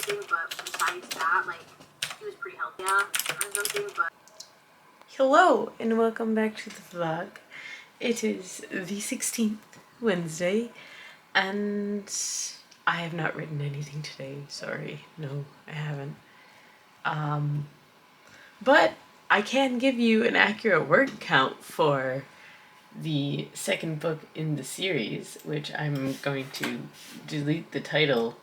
something, but besides that, like, he was pretty healthy, or something, but... Hello, and welcome back to the vlog. It is the 16th, Wednesday, and I have not written anything today. Sorry, no, I haven't. But I can give you an accurate word count for the second book in the series, which I'm going to delete the title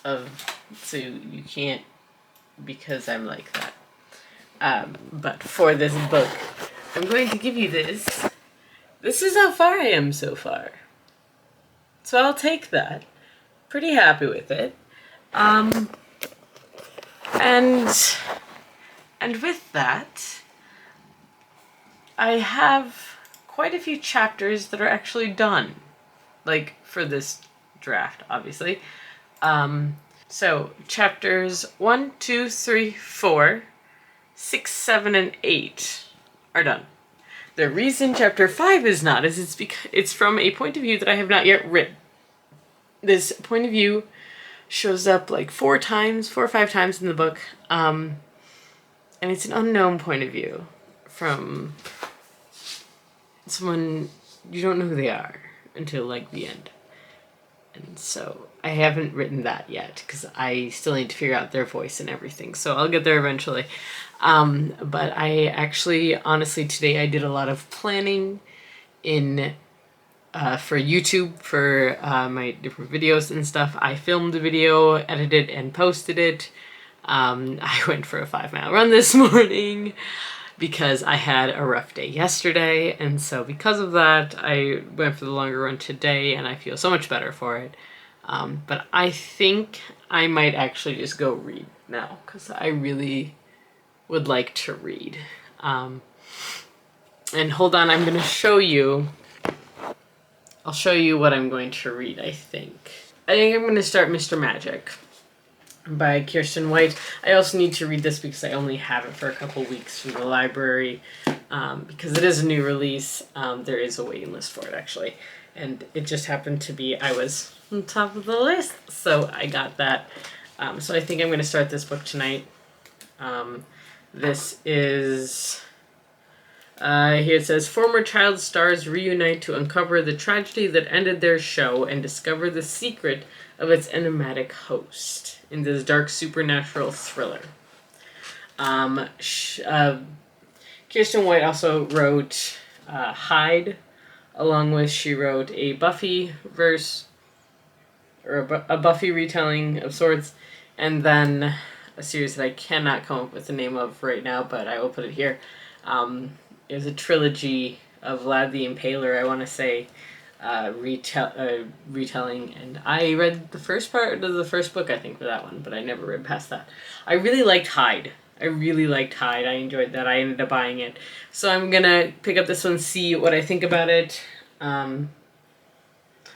of, so you can't, because I'm like that. But for this book, I'm going to give you this. This is how far I am so far. So I'll take that. Pretty happy with it. And with that, I have quite a few chapters that are actually done. Like, for this draft, obviously. So, chapters 1, 2, 3, 4, 6, 7, and 8 are done. The reason chapter 5 is not is it's from a point of view that I have not yet written. This point of view shows up like 4 or 5 times in the book, and it's an unknown point of view from someone you don't know who they are until like the end. And so I haven't written that yet because I still need to figure out their voice and everything. So I'll get there eventually. But I actually, honestly, today I did a lot of planning for YouTube for my different videos and stuff. I filmed the video, edited and posted it. I went for a 5-mile run this morning because I had a rough day yesterday. And so because of that, I went for the longer run today and I feel so much better for it. But I think I might actually just go read now because I really would like to read. And hold on, I'm going to show you. I'll show you what I'm going to read, I think. I think I'm going to start Mr. Magic by Kirsten White. I also need to read this because I only have it for a couple weeks from the library. Because it is a new release, there is a waiting list for it, actually. And it just happened to be, I was on top of the list, so I got that. So I think I'm going to start this book tonight. This is... here it says, former child stars reunite to uncover the tragedy that ended their show and discover the secret of its enigmatic host in this dark supernatural thriller. Kirsten White also wrote Hyde, along with she wrote a Buffy verse, or a Buffy retelling of sorts, and then a series that I cannot come up with the name of right now, but I will put it here. It was a trilogy of Vlad the Impaler, I want to say, retelling, and I read the first part of the first book, I think, for that one, but I never read past that. I really liked Hyde. I enjoyed that. I ended up buying it. So I'm gonna pick up this one, see what I think about it.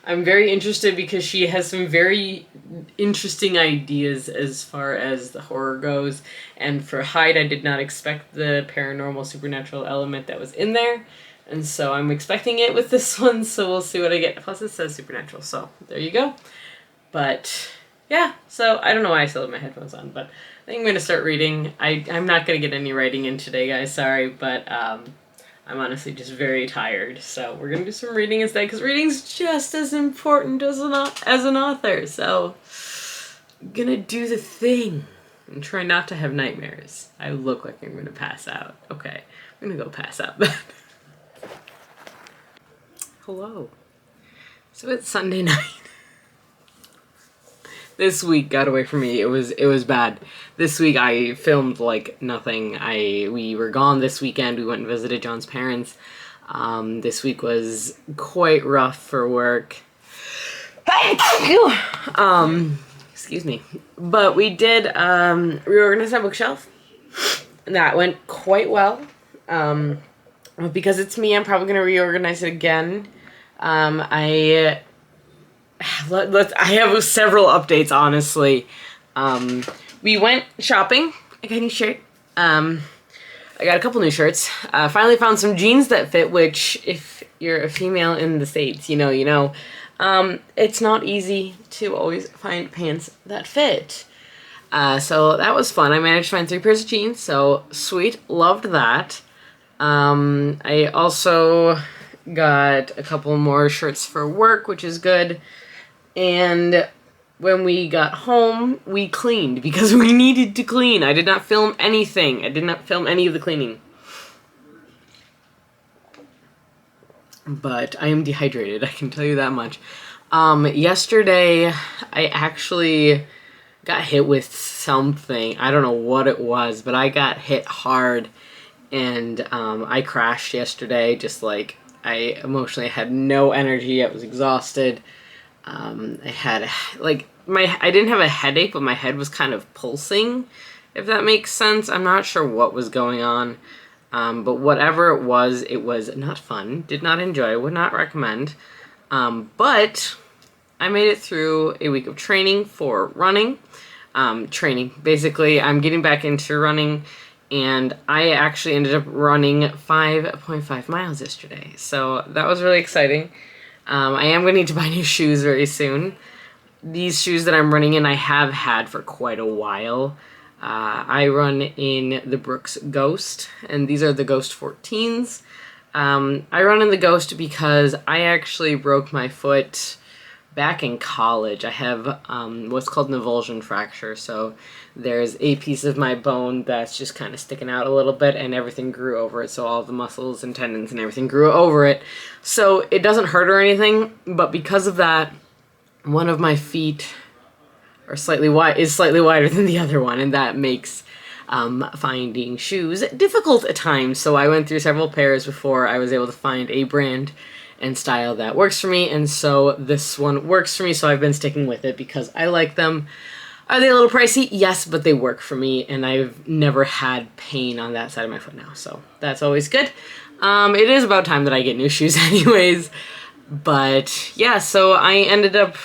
I'm very interested because she has some very interesting ideas as far as the horror goes. And for Hyde, I did not expect the paranormal supernatural element that was in there. And so I'm expecting it with this one, so we'll see what I get. Plus it says supernatural, so there you go. But yeah, so I don't know why I still have my headphones on, but I think I'm going to start reading. I'm not going to get any writing in today, guys, sorry, but I'm honestly just very tired. So we're going to do some reading instead, because reading's just as important as an author. So I'm going to do the thing and try not to have nightmares. I look like I'm going to pass out. Okay, I'm going to go pass out then. Hello. So it's Sunday night. This week got away from me. It was bad. This week I filmed like nothing. We were gone this weekend. We went and visited John's parents. This week was quite rough for work. Excuse me. But we did reorganize my bookshelf. And that went quite well. Because it's me, I'm probably going to reorganize it again. I have several updates, honestly. We went shopping. I got a new shirt. I got a couple new shirts. Finally found some jeans that fit, which, if you're a female in the States, you know. It's not easy to always find pants that fit. So that was fun. I managed to find 3 pairs of jeans, so sweet. Loved that. I also got a couple more shirts for work, which is good. And when we got home, we cleaned because we needed to clean. I did not film anything. I did not film any of the cleaning. But I am dehydrated, I can tell you that much. Yesterday, I actually got hit with something. I don't know what it was, but I got hit hard, and I crashed yesterday. Just like, I emotionally had no energy. I was exhausted. I had like I didn't have a headache, but my head was kind of pulsing, if that makes sense. I'm not sure what was going on, but whatever it was not fun. Did not enjoy. Would not recommend. But I made it through a week of training for running. Basically, I'm getting back into running, and I actually ended up running 5.5 miles yesterday. So that was really exciting. I am going to need to buy new shoes very soon. These shoes that I'm running in, I have had for quite a while. I run in the Brooks Ghost, and these are the Ghost 14s. I run in the Ghost because I actually broke my foot back in college. I have what's called an avulsion fracture, so there's a piece of my bone that's just kind of sticking out a little bit, and everything grew over it, so all the muscles and tendons and everything grew over it. So it doesn't hurt or anything, but because of that, one of my feet is slightly wider than the other one, and that makes finding shoes difficult at times. So I went through several pairs before I was able to find a brand and style that works for me, and so this one works for me, so I've been sticking with it because I like them. Are they a little pricey? Yes, but they work for me, and I've never had pain on that side of my foot now, so that's always good. It is about time that I get new shoes anyways, but yeah, so I ended up,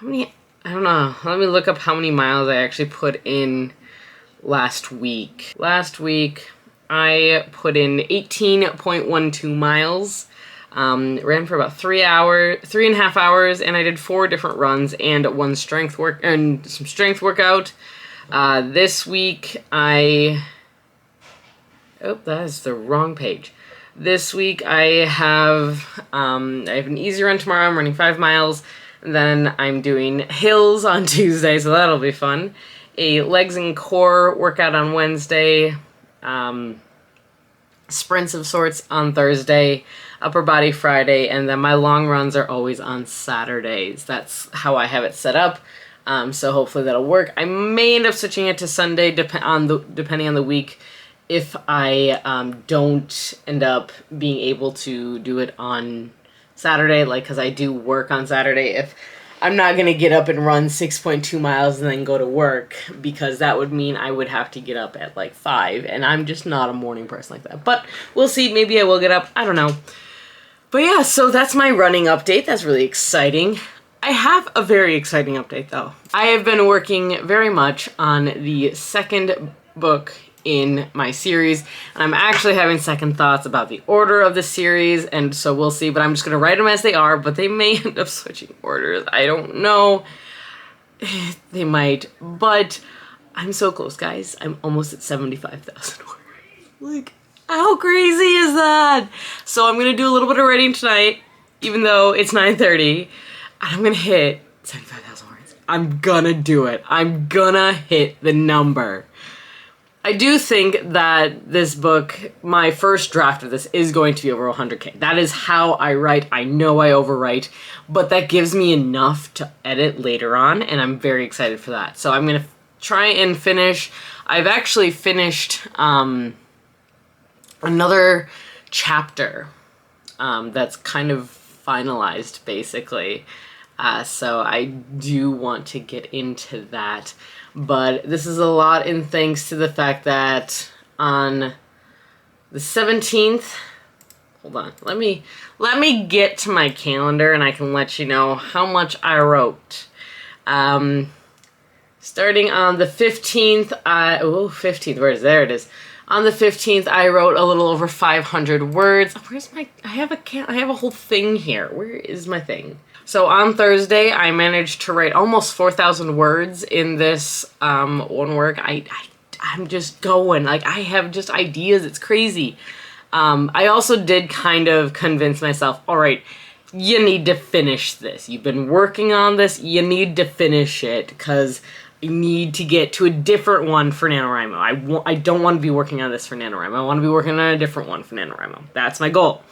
I don't know, let me look up how many miles I actually put in last week. Last week, I put in 18.12 miles. Ran for about 3.5 hours, and I did 4 different runs and some strength workout. This week that is the wrong page. This week I have an easy run tomorrow. I'm running 5 miles, and then I'm doing hills on Tuesday, so that'll be fun. A legs and core workout on Wednesday. Sprints of sorts on Thursday, upper body Friday, and then my long runs are always on Saturdays. That's how I have it set up, so hopefully that'll work. I may end up switching it to Sunday depending on the week if I don't end up being able to do it on Saturday, like, because I do work on Saturday. If I'm not going to get up and run 6.2 miles and then go to work, because that would mean I would have to get up at like 5, and I'm just not a morning person like that. But we'll see, maybe I will get up, I don't know. But yeah, so that's my running update. That's really exciting. I have a very exciting update though. I have been working very much on the second book in my series, and I'm actually having second thoughts about the order of the series, and so we'll see, but I'm just going to write them as they are, but they may end up switching orders. I don't know. They might, but I'm so close, guys. I'm almost at 75,000 orders. Like, how crazy is that? So I'm going to do a little bit of writing tonight, even though it's 9:30, and I'm going to hit 75,000 words. I'm going to do it. I'm going to hit the number. I do think that this book, my first draft of this, is going to be over 100K. That is how I write. I know I overwrite, but that gives me enough to edit later on, and I'm very excited for that. So I'm going to try and finish. I've actually finished another chapter that's kind of finalized, basically. So I do want to get into that. But this is a lot in thanks to the fact that on the 17th, hold on, let me get to my calendar and I can let you know how much I wrote. Starting on the 15th, 15th, there it is. On the 15th, I wrote a little over 500 words. Where's my, I have a whole thing here. Where is my thing? So on Thursday, I managed to write almost 4,000 words in this one work. I'm just going, like, I have just ideas. It's crazy. I also did kind of convince myself, all right, you need to finish this. You've been working on this. You need to finish it because I need to get to a different one for NaNoWriMo. I don't want to be working on this for NaNoWriMo. I want to be working on a different one for NaNoWriMo. That's my goal.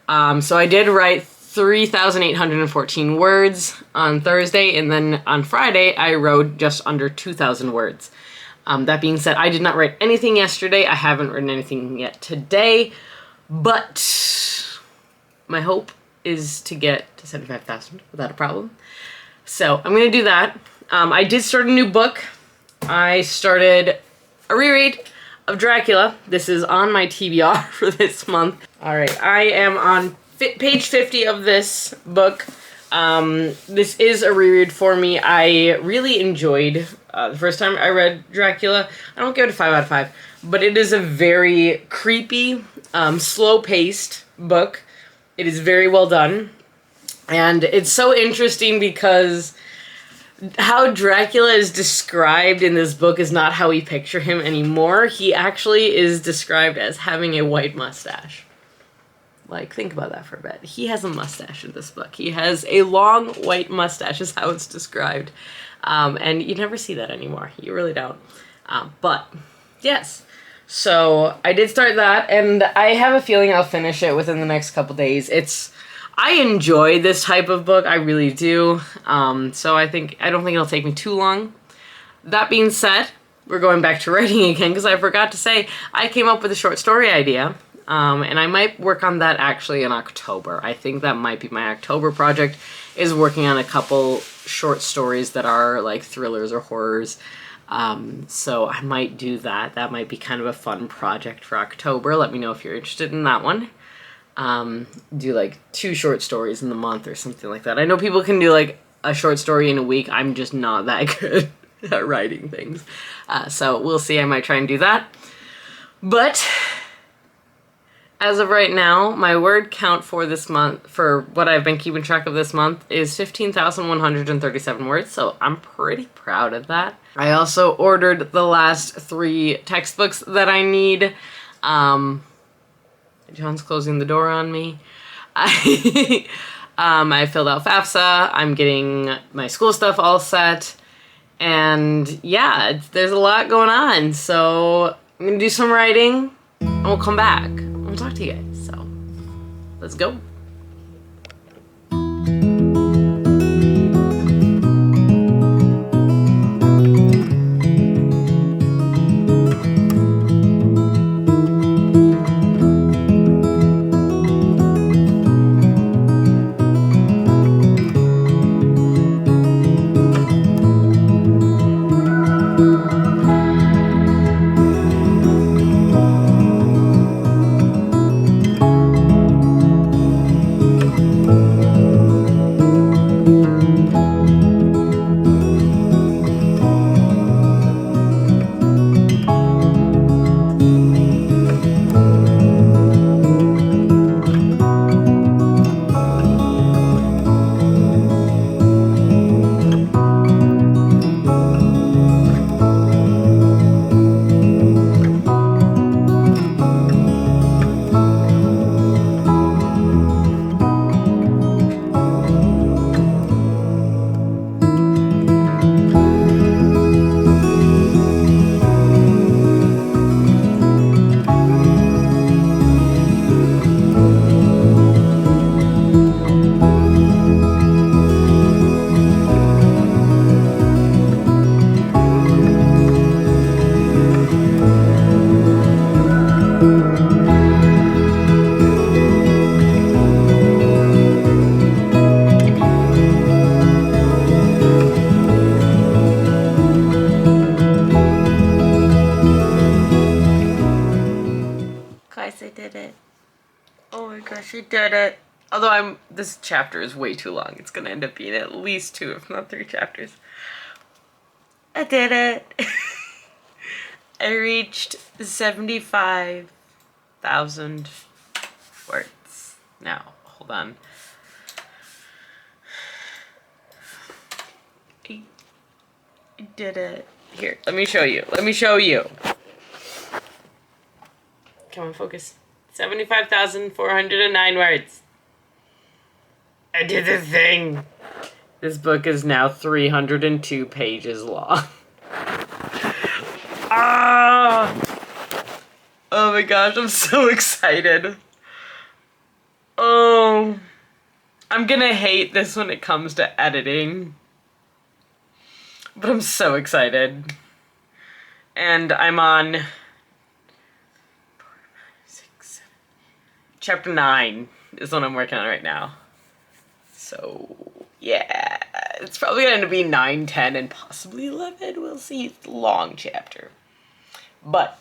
So I did write 3,814 words on Thursday, and then on Friday, I wrote just under 2,000 words. That being said, I did not write anything yesterday. I haven't written anything yet today, but my hope is to get to 75,000 without a problem. So I'm going to do that. I did start a new book. I started a reread of Dracula. This is on my TBR for this month. All right, I am on page 50 of this book. This is a reread for me. I really enjoyed the first time I read Dracula. I don't give it a 5 out of 5, but it is a very creepy, slow-paced book. It is very well done, and it's so interesting because how Dracula is described in this book is not how we picture him anymore. He actually is described as having a white mustache. Like, think about that for a bit. He has a mustache in this book. He has a long white mustache is how it's described. And you never see that anymore. You really don't. But, yes. So, I did start that, and I have a feeling I'll finish it within the next couple days. I enjoy this type of book. I really do. So, I don't think it'll take me too long. That being said, we're going back to writing again, because I forgot to say, I came up with a short story idea. And I might work on that actually in October. I think that might be my October project, is working on a couple short stories that are like thrillers or horrors. So I might do that. That might be kind of a fun project for October. Let me know if you're interested in that one. Do like 2 short stories in the month or something like that. I know people can do like a short story in a week. I'm just not that good at writing things. So we'll see. I might try and do that. But as of right now, my word count for this month, for what I've been keeping track of this month, is 15,137 words, so I'm pretty proud of that. I also ordered the last 3 textbooks that I need. John's closing the door on me. I filled out FAFSA. I'm getting my school stuff all set. And yeah, there's a lot going on, so I'm gonna do some writing, and we'll come back. I'll talk to you guys, so let's go. Guys, I did it. Oh my gosh, I did it. Although this chapter is way too long. It's gonna end up being at least 2, if not 3 chapters. I did it. I reached 75,000 words. Now, hold on. I did it. Here, let me show you. Let me show you. Come on, focus. 75,409 words. I did the thing. This book is now 302 pages long. Ah! Oh my gosh, I'm so excited. Oh. I'm gonna hate this when it comes to editing. But I'm so excited. And I'm on chapter 9 is what I'm working on right now. So, yeah. It's probably going to be 9, 10, and possibly 11. We'll see. It's a long chapter. But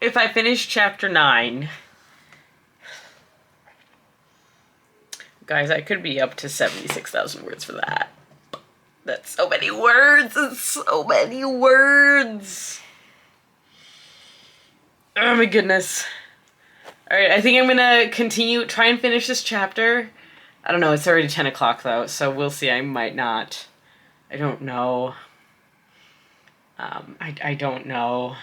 if I finish chapter 9, guys, I could be up to 76,000 words for that. That's so many words. It's so many words. Oh my goodness. Alright, I think I'm gonna try and finish this chapter. I don't know, it's already 10 o'clock though, so we'll see. I might not. I don't know. I don't know.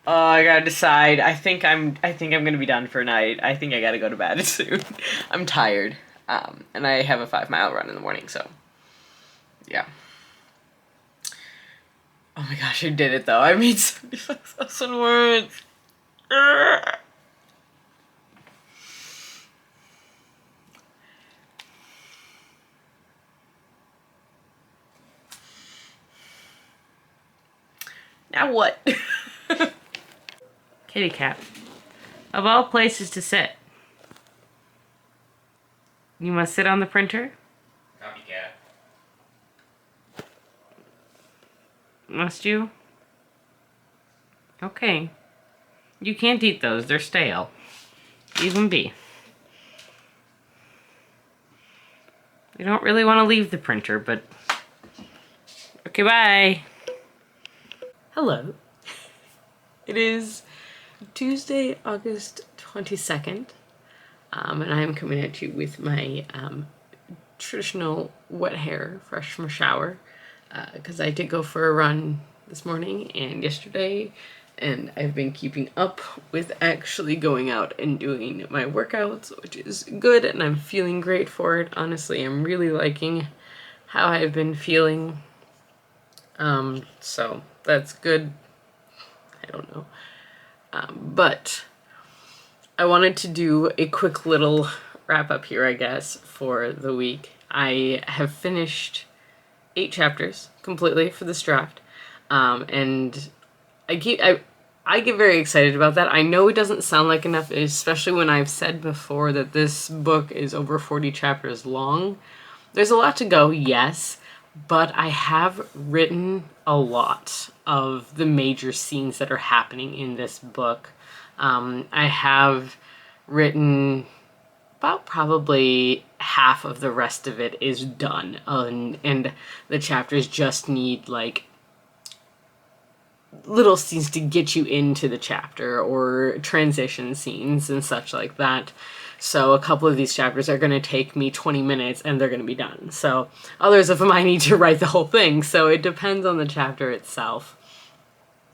Oh, I gotta decide. I think I'm gonna be done for night. I think I gotta go to bed soon. I'm tired. And I have a 5-mile run in the morning, so yeah. Oh my gosh, I did it though. I made 75,000 words. Now what? Kitty cat. Of all places to sit. You must sit on the printer? Copycat. Must you? Okay. You can't eat those, they're stale. Even B. You don't really want to leave the printer, but... Okay, bye! Hello. It is Tuesday, August 22nd, and I am coming at you with my traditional wet hair, fresh from a shower, because I did go for a run this morning and yesterday, and I've been keeping up with actually going out and doing my workouts, which is good, and I'm feeling great for it. Honestly, I'm really liking how I've been feeling, so that's good. I don't know. But I wanted to do a quick little wrap up here, I guess, for the week. I have finished 8 chapters completely for this draft, and I get very excited about that. I know it doesn't sound like enough, especially when I've said before that this book is over 40 chapters long. There's a lot to go, yes, but I have written a lot of the major scenes that are happening in this book. I have written about probably half of the rest of it is done, and the chapters just need like little scenes to get you into the chapter or transition scenes and such like that. So a couple of these chapters are going to take me 20 minutes and they're going to be done. So others of them I need to write the whole thing. So it depends on the chapter itself.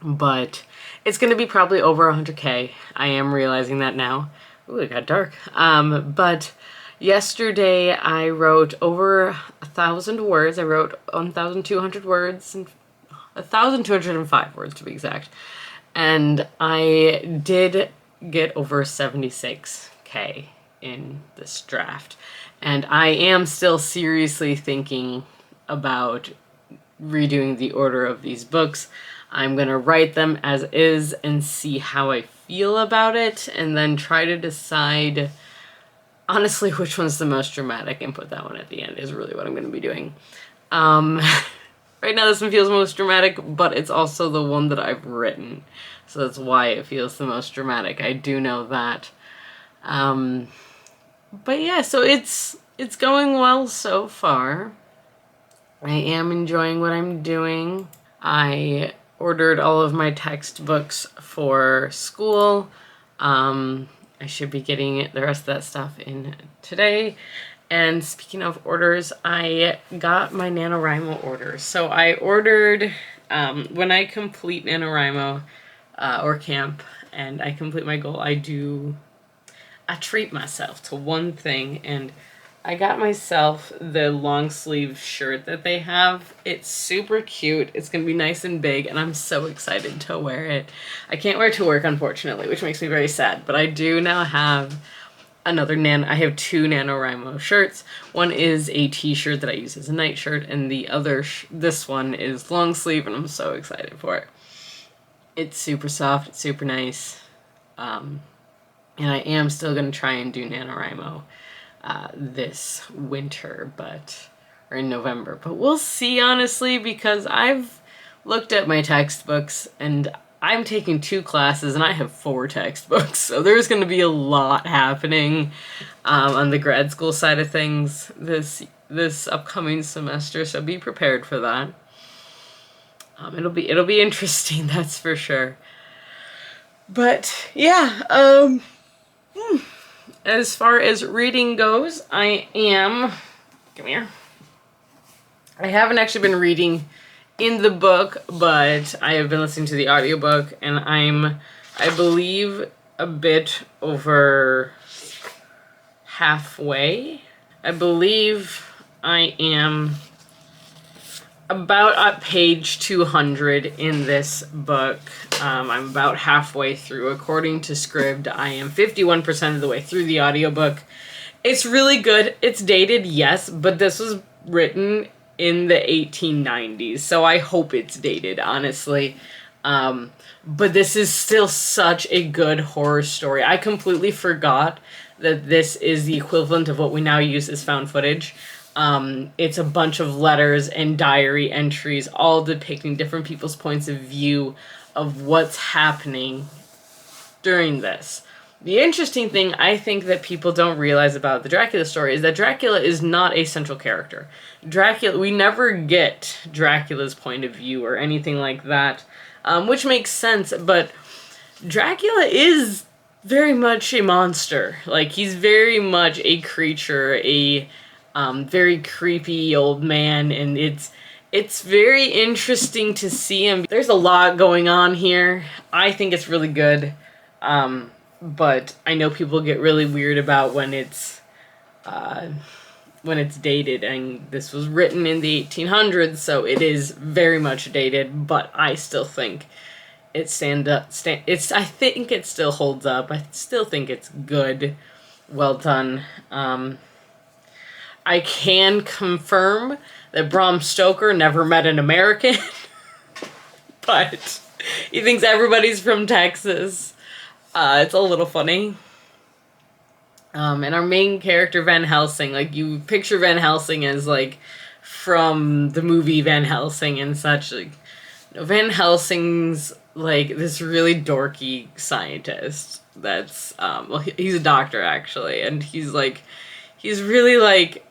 But it's going to be probably over 100K. I am realizing that now. Ooh, it got dark. But yesterday I wrote over 1,000 words. I wrote 1,200 words and 1,205 words to be exact. And I did get over 76K in this draft. And I am still seriously thinking about redoing the order of these books. I'm going to write them as is and see how I feel about it, and then try to decide honestly which one's the most dramatic and put that one at the end is really what I'm going to be doing. Right now this one feels most dramatic, but it's also the one that I've written, so that's why it feels the most dramatic. I do know that. But yeah, so it's going well so far. I am enjoying what I'm doing. I ordered all of my textbooks for school. I should be getting the rest of that stuff in today. And speaking of orders, I got my NaNoWriMo orders. So I ordered, when I complete NaNoWriMo or camp and I complete my goal, I treat myself to one thing, and I got myself the long sleeve shirt that they have. It's super cute. It's going to be nice and big, and I'm so excited to wear it. I can't wear it to work, unfortunately, which makes me very sad, but I do now have I have two NaNoWriMo shirts. One is a t-shirt that I use as a night shirt, and the other, this one is long sleeve, and I'm so excited for it. It's super soft, it's super nice. And I am still going to try and do NaNoWriMo this winter, or in November. But we'll see, honestly, because I've looked at my textbooks, and I'm taking 2 classes, and I have 4 textbooks. So there's going to be a lot happening on the grad school side of things this upcoming semester. So be prepared for that. It'll be interesting, that's for sure. But yeah, as far as reading goes, come here. I haven't actually been reading in the book, but I have been listening to the audiobook, and I believe, a bit over halfway. I believe I am about at page 200 in this book. I'm about halfway through. According to Scribd, I am 51% of the way through the audiobook. It's really good. It's dated, yes, but this was written in the 1890s, so I hope it's dated, honestly. But this is still such a good horror story. I completely forgot that this is the equivalent of what we now use as found footage. It's a bunch of letters and diary entries, all depicting different people's points of view of what's happening during this. The interesting thing I think that people don't realize about the Dracula story is that Dracula is not a central character. We never get Dracula's point of view or anything like that, which makes sense, but Dracula is very much a monster. Like, he's very much a creature, a very creepy old man, and it's very interesting to see him. There's a lot going on here. I think it's really good, but I know people get really weird about when it's dated, and this was written in the 1800s, so it is very much dated, but I still think I think it still holds up. I still think it's good. Well done. I can confirm that Bram Stoker never met an American, but he thinks everybody's from Texas. It's a little funny. And our main character, Van Helsing, like, you picture Van Helsing as, like, from the movie Van Helsing and such. Like, Van Helsing's, like, this really dorky scientist that's, he's a doctor, actually, and he's really, like,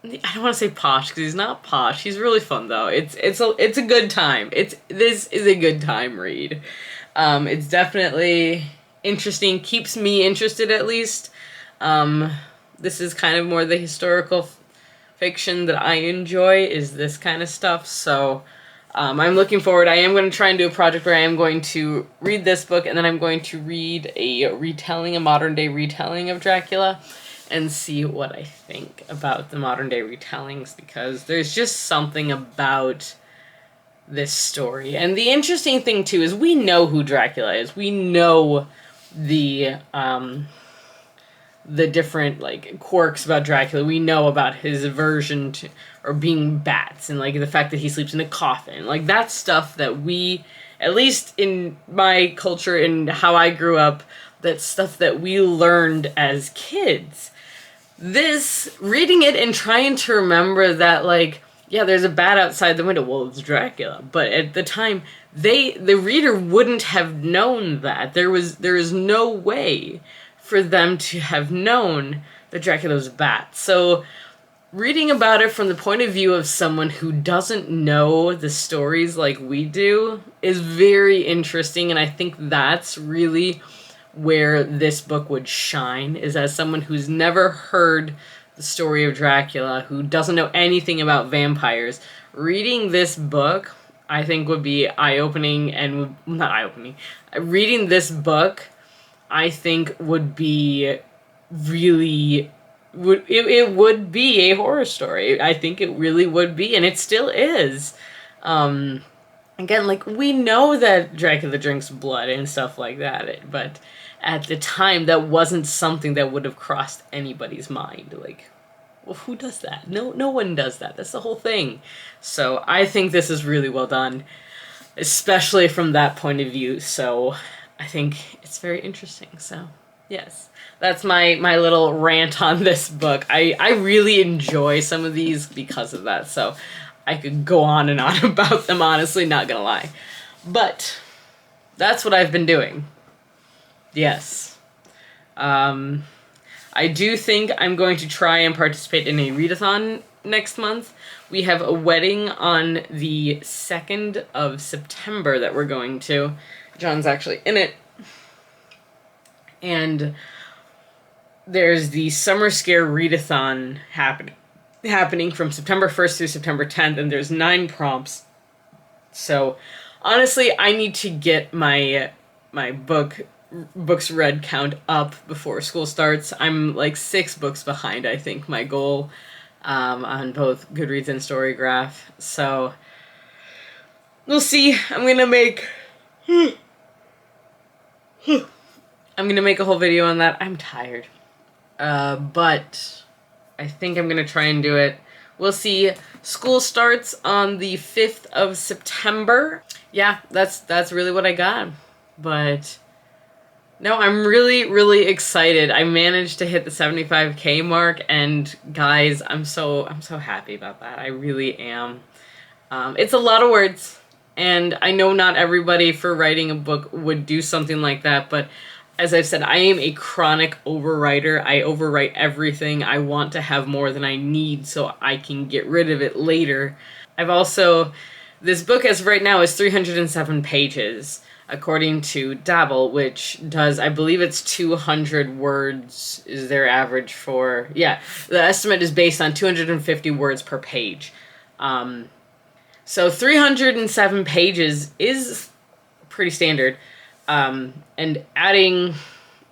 I don't want to say posh, because he's not posh. He's really fun, though. It's a good time. This is a good time read. It's definitely interesting. Keeps me interested, at least. This is kind of more the historical fiction that I enjoy, is this kind of stuff. So, I'm looking forward. I am going to try and do a project where I am going to read this book, and then I'm going to read a modern-day retelling of Dracula, and see what I think about the modern-day retellings, because there's just something about this story. And the interesting thing, too, is we know who Dracula is. We know the different, like, quirks about Dracula. We know about his aversion to, or being bats, and, like, the fact that he sleeps in a coffin. Like, that's stuff that we, at least in my culture and how I grew up, that's stuff that we learned as kids. This, reading it and trying to remember that, like, yeah, there's a bat outside the window. Well, it's Dracula. But at the time, the reader wouldn't have known that. There is no way for them to have known that Dracula was a bat. So reading about it from the point of view of someone who doesn't know the stories like we do is very interesting, and I think that's really where this book would shine, is as someone who's never heard the story of Dracula, who doesn't know anything about vampires. Reading this book, I think, would be eye-opening, and not eye-opening. Reading this book, I think, would be really... It would be a horror story. I think it really would be, and it still is. Again, like, we know that Dracula drinks blood and stuff like that, but at the time, that wasn't something that would have crossed anybody's mind. Like, well, who does that? No one does that. That's the whole thing. So I think this is really well done, especially from that point of view. So I think it's very interesting. So yes, that's my little rant on this book. I really enjoy some of these because of that. So I could go on and on about them, honestly, not gonna lie. But that's what I've been doing. Yes. I do think I'm going to try and participate in a readathon next month. We have a wedding on the 2nd of September that we're going to. John's actually in it. And there's the Summer Scare readathon happening from September 1st through September 10th, and there's 9 prompts. So honestly, I need to get my books read count up before school starts. I'm like 6 books behind, I think, my goal on both Goodreads and Storygraph. So we'll see. I'm gonna make a whole video on that. I'm tired. But I think I'm gonna try and do it. We'll see. School starts on the 5th of September. Yeah, that's really what I got. But no, I'm really, really excited. I managed to hit the 75K mark, and guys, I'm so happy about that. I really am. It's a lot of words, and I know not everybody for writing a book would do something like that, but as I've said, I am a chronic overwriter. I overwrite everything. I want to have more than I need so I can get rid of it later. This book as of right now is 307 pages. According to Dabble, which does, I believe it's 200 words is their average for, yeah, the estimate is based on 250 words per page. So 307 pages is pretty standard. And adding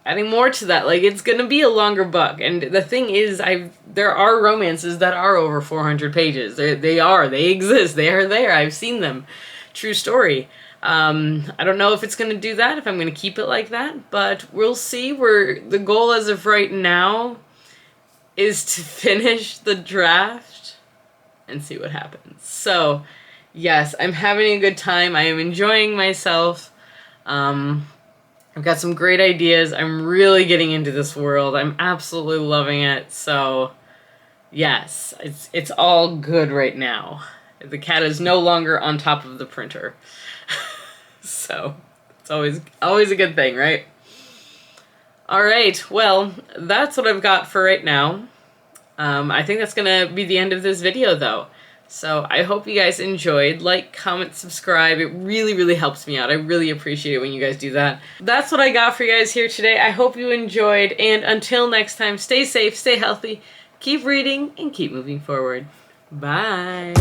more to that, like, it's gonna be a longer book. And the thing is, there are romances that are over 400 pages. They exist, they are there, I've seen them. True story. I don't know if it's going to do that, if I'm going to keep it like that, but we'll see. The goal as of right now is to finish the draft and see what happens. So, yes, I'm having a good time. I am enjoying myself. I've got some great ideas. I'm really getting into this world. I'm absolutely loving it. So, yes, it's all good right now. The cat is no longer on top of the printer. So, it's always a good thing, right? Alright, well, that's what I've got for right now. I think that's gonna be the end of this video, though. So, I hope you guys enjoyed. Like, comment, subscribe. It really, really helps me out. I really appreciate it when you guys do that. That's what I got for you guys here today. I hope you enjoyed, and until next time, stay safe, stay healthy, keep reading, and keep moving forward. Bye!